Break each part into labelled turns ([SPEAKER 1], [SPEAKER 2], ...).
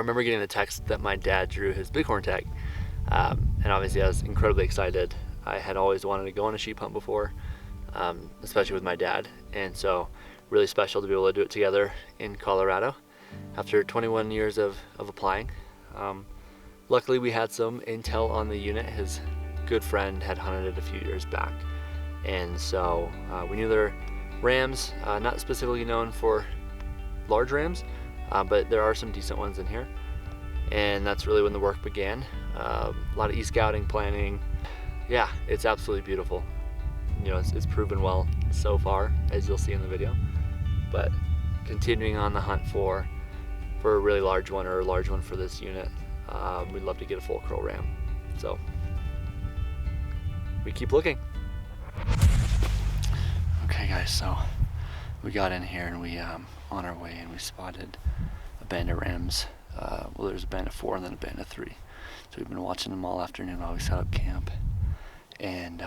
[SPEAKER 1] remember getting the text that my dad drew his bighorn tag, and obviously I was incredibly excited. I had always wanted to go on a sheep hunt before, especially with my dad, and so really special to be able to do it together in Colorado after 21 years of applying. Luckily we had some intel on the unit. His good friend had hunted it a few years back, and so we knew they're rams, not specifically known for large rams, but there are some decent ones in here, and that's really when the work began. A lot of e-scouting, planning. Yeah, it's absolutely beautiful. You know, it's proven well so far, as you'll see in the video, but continuing on the hunt for a really large one, or a large one for this unit. We'd love to get a full curl ram, so we keep looking. Okay guys, so we got in here and we on our way, and we spotted a band of rams. Well, there's a band of 4 and then a band of 3. So we've been watching them all afternoon while we set up camp, and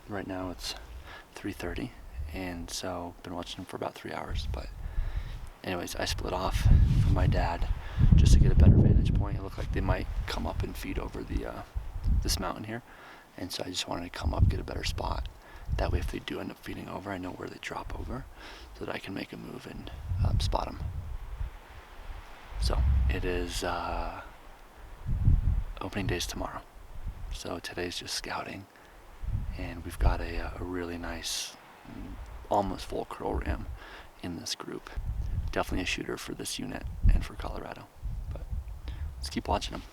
[SPEAKER 1] right now it's 3:30, and so been watching them for about 3 hours. But anyways, I split off from my dad just to get a better vantage point. It looked like they might come up and feed over this mountain here, and so I just wanted to come up, get a better spot. That way if they do end up feeding over, I know where they drop over, so that I can make a move and spot them. So it is opening day's tomorrow, so today's just scouting, and we've got a really nice, almost full curl ram in this group. Definitely a shooter for this unit and for Colorado, but let's keep watching them.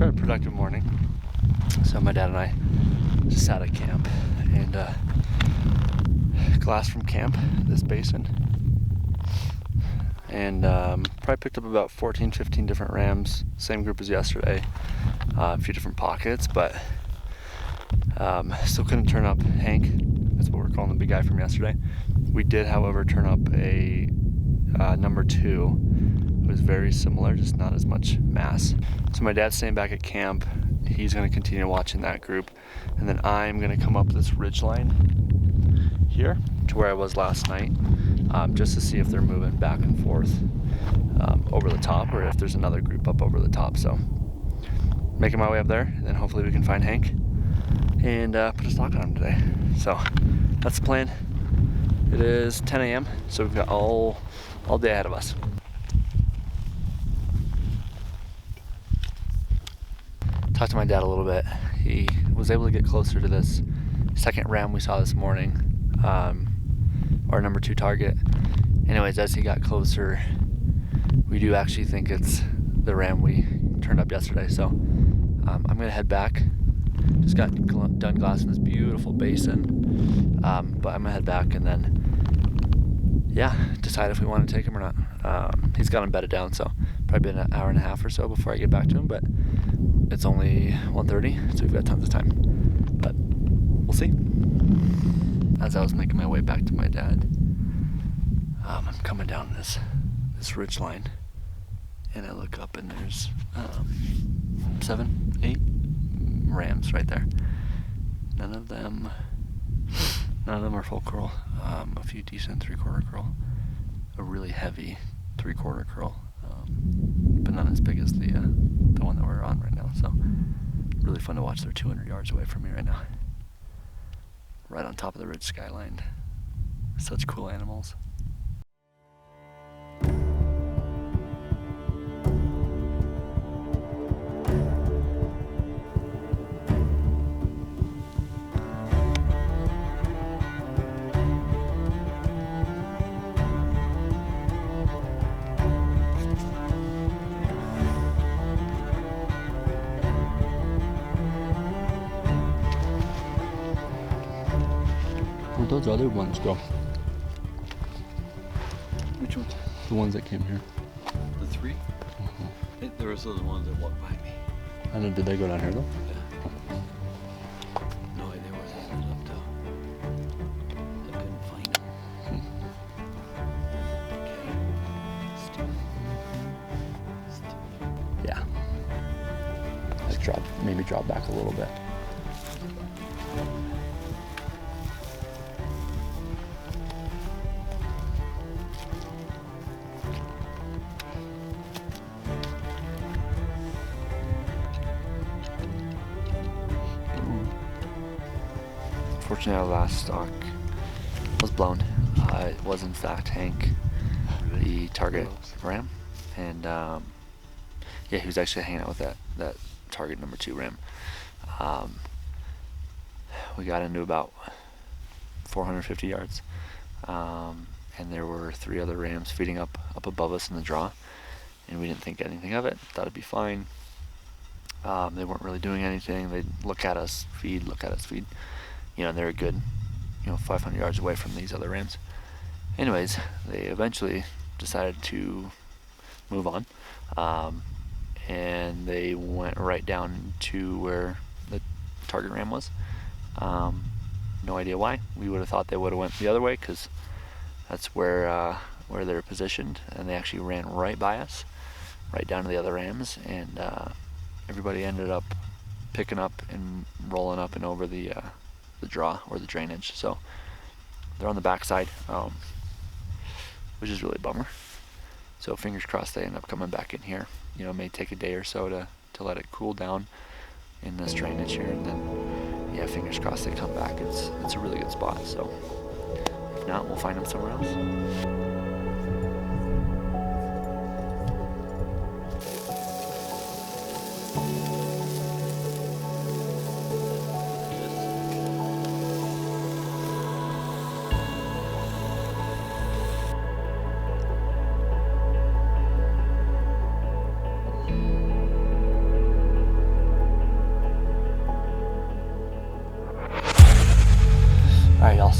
[SPEAKER 1] quite productive morning. So my dad and I just sat at camp and glassed from camp, this basin. And probably picked up about 14, 15 different rams, same group as yesterday, a few different pockets, but still couldn't turn up Hank. That's what we're calling the big guy from yesterday. We did, however, turn up a number 2. It was very similar, just not as much mass. So my dad's staying back at camp. He's going to continue watching that group, and then I'm going to come up this ridge line here to where I was last night, just to see if they're moving back and forth over the top, or if there's another group up over the top. So making my way up there, and then hopefully we can find Hank and put a stalk on him today. So that's the plan. It is 10 a.m. so we've got all day ahead of us. Talked to my dad a little bit. He was able to get closer to this second ram we saw this morning, our number 2 target. Anyways, as he got closer, we do actually think it's the ram we turned up yesterday. So I'm gonna head back. Just got done glassing this beautiful basin, but I'm gonna head back and then decide if we want to take him or not. He's got him bedded down, so probably been an hour and a half or so before I get back to him, but it's only 1:30, so we've got tons of time, but we'll see. As I was making my way back to my dad, I'm coming down this ridge line, and I look up and there's 7, 8 rams right there. None of them are full curl. A few decent 3/4 curl, a really heavy 3/4 curl, but none as big as the one that we're on right now. So really fun to watch. They're 200 yards away from me right now, right on top of the ridge skyline. Such cool animals. Where'd those other ones go?
[SPEAKER 2] Which ones?
[SPEAKER 1] The ones that came here.
[SPEAKER 2] The 3?
[SPEAKER 1] Uh-huh.
[SPEAKER 2] There was those ones that walked by me.
[SPEAKER 1] I know, did they go down here though?
[SPEAKER 2] Yeah. No idea where they ended up though. I couldn't find them. Okay.
[SPEAKER 1] Yeah. Maybe drop back a little bit. Unfortunately, our last stock was blown. It was in fact Hank, the target ram, and he was actually hanging out with that target number 2 ram. We got into about 450 yards, and there were 3 other rams feeding up above us in the draw, and we didn't think anything of it. Thought it'd be fine. They weren't really doing anything. They'd look at us feed. You know, they're a good, 500 yards away from these other rams. Anyways, they eventually decided to move on, and they went right down to where the target ram was. No idea why. We would have thought they would have went the other way, because that's where they're positioned, and they actually ran right by us, right down to the other rams, and everybody ended up picking up and rolling up and over the draw or the drainage. So they're on the backside, which is really a bummer. So fingers crossed they end up coming back in here. It may take a day or so to let it cool down in this drainage here, and then fingers crossed they come back. It's a really good spot. So if not, we'll find them somewhere else.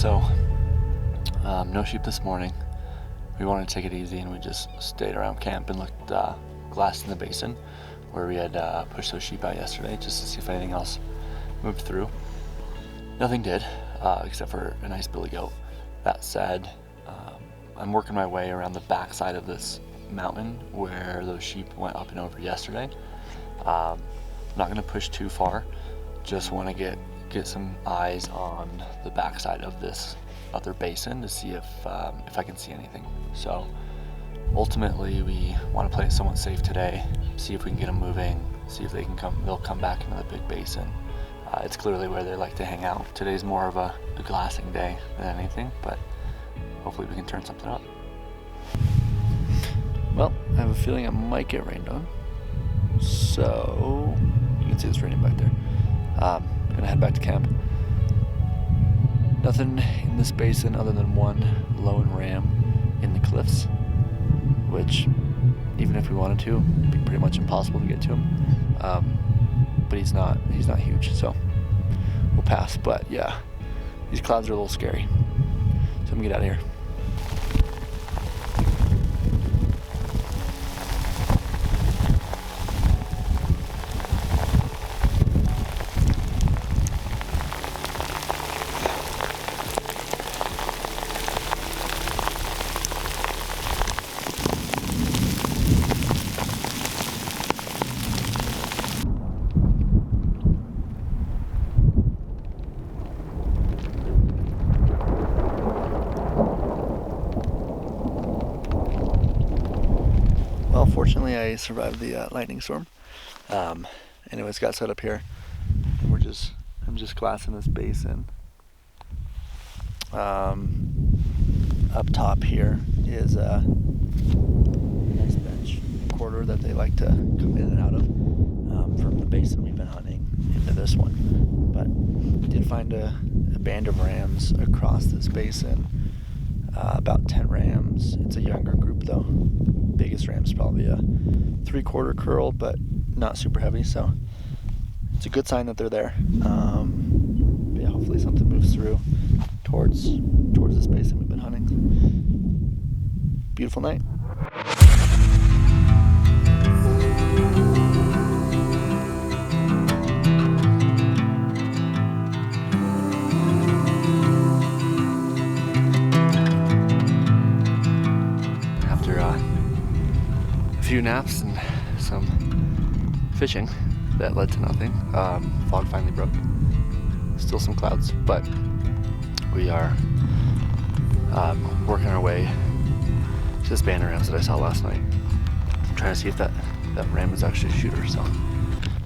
[SPEAKER 1] So no sheep this morning. We wanted to take it easy, and we just stayed around camp and looked glassed in the basin where we had pushed those sheep out yesterday, just to see if anything else moved through. Nothing did, except for a nice billy goat. That said, I'm working my way around the backside of this mountain where those sheep went up and over yesterday. I'm not going to push too far. Just want to get some eyes on the backside of this other basin to see if I can see anything. So ultimately, we want to play it somewhat safe today. See if we can get them moving. See if they'll come back into the big basin. It's clearly where they like to hang out. Today's more of a glassing day than anything, but hopefully we can turn something up. Well, I have a feeling it might get rained on. So you can see it's raining back there. I'm gonna head back to camp. Nothing in this basin other than one lone ram in the cliffs, which even if we wanted to, it'd be pretty much impossible to get to him. But he's not huge, so we'll pass. But yeah, these clouds are a little scary. So I'm gonna get out of here. Well, fortunately, I survived the lightning storm. Anyways, got set up here, and I'm just glassing this basin. Up top here is a nice bench corridor that they like to come in and out of from the basin we've been hunting into this one. But did find a band of rams across this basin. About 10 rams. It's a younger group though. Biggest ram's probably a 3/4 curl, but not super heavy, so it's a good sign that they're there. But yeah, hopefully something moves through towards this basin we've been hunting. Beautiful night. Few naps and some fishing that led to nothing. Fog finally broke. Still some clouds, but we are working our way to this band of rams that I saw last night. I'm trying to see if that ram is actually a shooter. So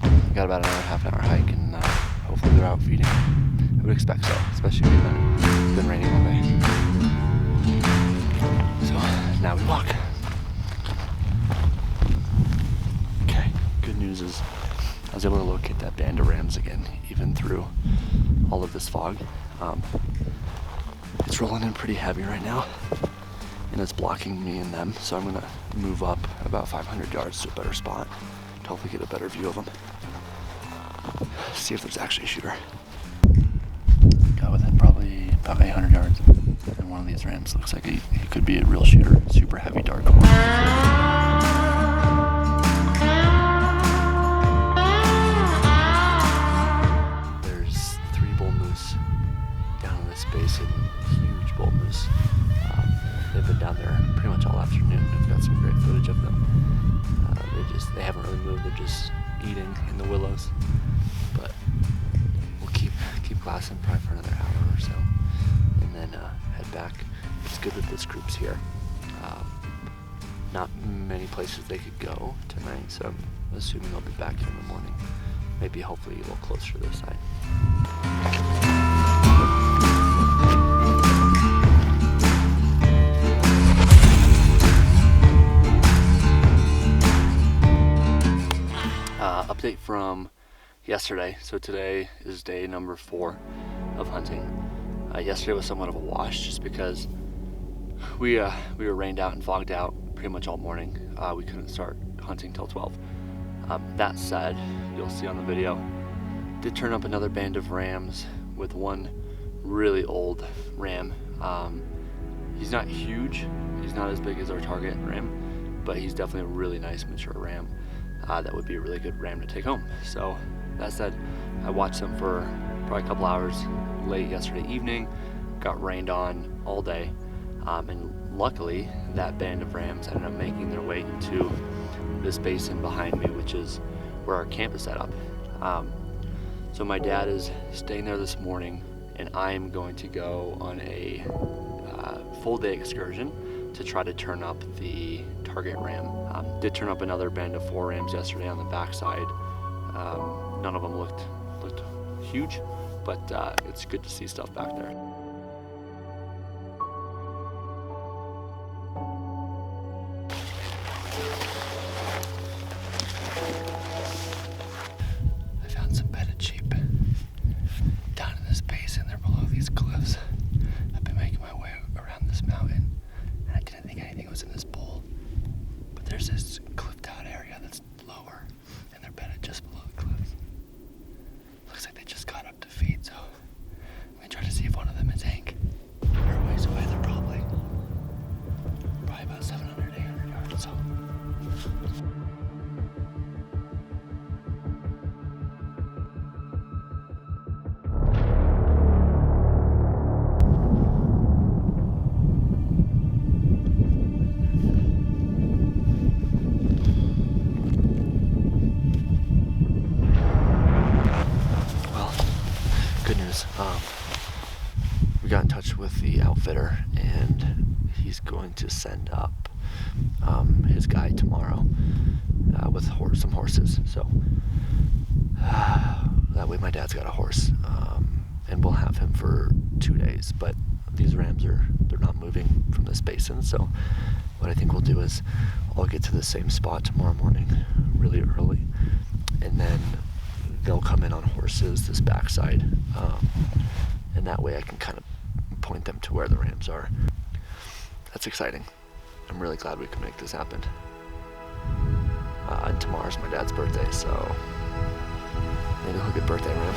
[SPEAKER 1] we got about another half an hour hike, and hopefully they're out feeding. I would expect so, especially given it's been raining all day. So now we walk. News is I was able to locate that band of rams again, even through all of this fog. It's rolling in pretty heavy right now, and it's blocking me and them, so I'm gonna move up about 500 yards to a better spot to hopefully get a better view of them. See if there's actually a shooter. Got within probably about 800 yards, and one of these rams looks like he could be a real shooter. Super heavy dark horn. Basin, huge bull moose. They've been down there pretty much all afternoon. I've got some great footage of them. They haven't really moved. They're just eating in the willows. But we'll keep glassing probably for another hour or so, and then head back. It's good that this group's here. Not many places they could go tonight, so I'm assuming they'll be back here in the morning. Maybe hopefully a little closer to this side. Update from yesterday. So today is day number 4 of hunting. Yesterday was somewhat of a wash just because we were rained out and fogged out pretty much all morning. We couldn't start hunting till 12. That said, you'll see on the video, did turn up another band of rams with one really old ram. He's not huge. He's not as big as our target ram, but he's definitely a really nice mature ram. That would be a really good ram to take home. So that said, I watched them for probably a couple hours late yesterday evening. Got rained on all day, and luckily that band of rams ended up making their way into this basin behind me, which is where our camp is set up. So my dad is staying there this morning, and I'm going to go on a full day excursion to try to turn up the target ram. Did turn up another band of 4 rams yesterday on the backside. None of them looked huge, but it's good to see stuff back there. I found some bedded sheep down in this basin. They're below these cliffs. I've been making my way around this mountain, and I didn't think anything was in this bowl. But there's this cliffed out area that's lower, and they're bedded just below the cliffs. Looks like they just got up to feed, so I'm gonna try to see if one of them is Hank. They're a ways away. They're probably about 700, 800 yards. So. Good news. We got in touch with the outfitter, and he's going to send up his guy tomorrow with some horses. So that way my dad's got a horse, and we'll have him for 2 days. But these rams they're not moving from this basin. So what I think we'll do is I'll get to the same spot tomorrow morning really early, and then they'll come in on horses this backside, and that way I can kind of point them to where the rams are. That's exciting. I'm really glad we could make this happen. And tomorrow's my dad's birthday, so maybe he'll get birthday ram.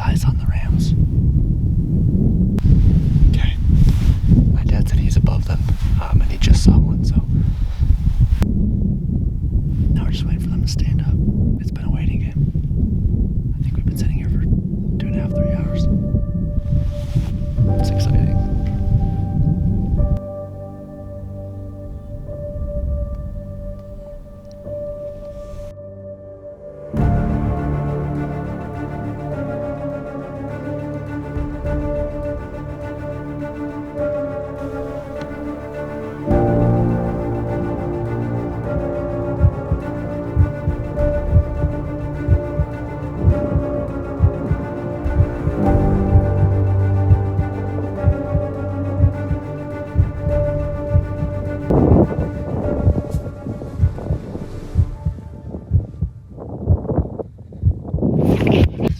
[SPEAKER 1] Eyes on the rams. Okay. My dad said he's above them, and he just saw one, so now we're just waiting for them to stand up. It's been a waiting game. I think we've been sitting here for 2.5, 3 hours. It's exciting.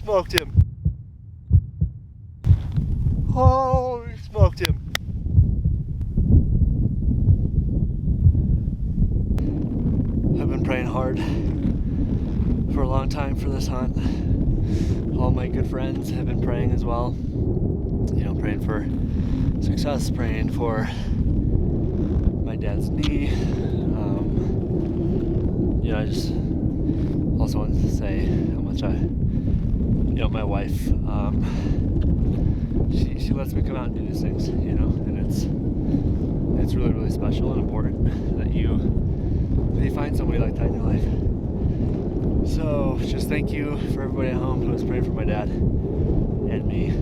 [SPEAKER 1] Smoked him. Oh, we smoked him. I've been praying hard for a long time for this hunt. All my good friends have been praying as well. You know, praying for success, praying for my dad's knee. I just also wanted to say how much my wife, she lets me come out and do these things, and it's really, really special and important that you find somebody like that in your life. So just thank you for everybody at home who was praying for my dad and me.